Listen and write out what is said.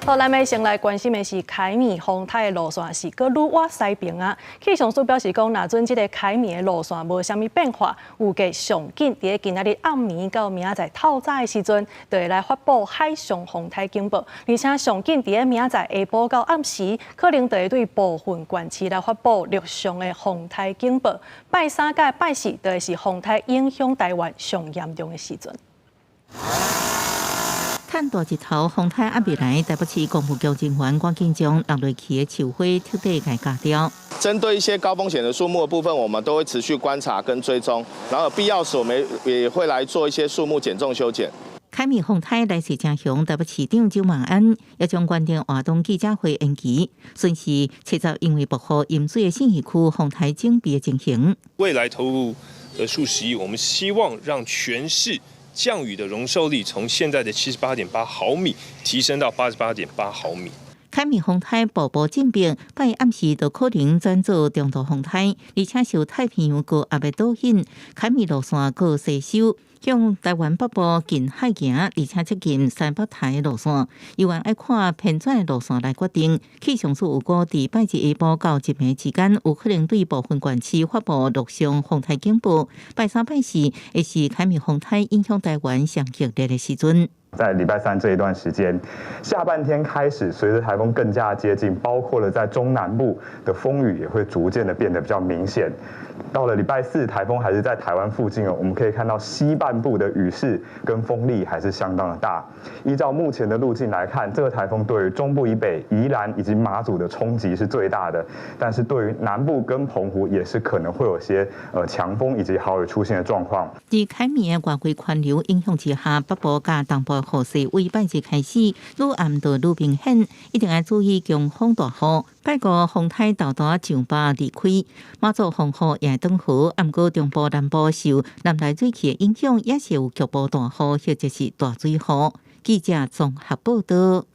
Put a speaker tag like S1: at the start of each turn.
S1: 好，咱要先来关心的是凯米风台的路线是搁愈挖西平啊。气象署表示讲，若准这个凯米的路线无啥物变化，预计上紧伫今仔日暗暝到明仔载透早的时阵，就会来发布海上风台警报，而且上紧伫明仔载下晡到暗时，可能就会对部分县市来发布陆上的风台警报。拜三甲拜四就会是风台影响台湾上严重的时阵。
S2: 趁大日头，风台还未来，台北市公务局人员赶紧将落落去的树花彻底给割掉。
S3: 针对一些高风险的树木的部分，我们都会持续观察跟追踪，然后有必要时我们也会来做一些树木减重修剪。
S2: 凯米风台来势正雄，台北市长周万安也将原定活动记者会延期，顺势切入因为暴雨淹水的信义区风台警备的进行。
S4: 未来投入的数十亿，我们希望让全市降雨的容受力从现在的78.8毫米提升到88.8毫米。
S2: 凯米风台步步进兵，拜暗时就可能转做中度风台，而且受太平洋高压的导引，凯米路线个西修，向台湾北部近海行，而且接近西北台的路线，由原爱看偏转的路线来决定。气象署有估伫拜日下晡到一暝之间，有可能对部分县市发布陆上风台警报。拜三拜四会是凯米风台影响台湾上激烈的时阵。
S5: 在礼拜三这一段时间，下半天开始，随着台风更加接近，包括了在中南部的风雨也会逐渐的变得比较明显。到了礼拜四，台风还是在台湾附近哦，我们可以看到西半部的雨势跟风力还是相当的大。依照目前的路径来看，这个台风对于中部以北、宜兰以及马祖的冲击是最大的，但是对于南部跟澎湖也是可能会有些强风以及豪雨出现的状况。
S2: 在凯米的外围环流影响之下，北部加东部雨势为拜日开始愈暗就愈明显，一定要注意强风大雨。拜五风台到达上北离开，马祖风雨也登河，暗过中部南部受南来水汽的影响，也是有局部大雨或者是大水雨。记者综合报道。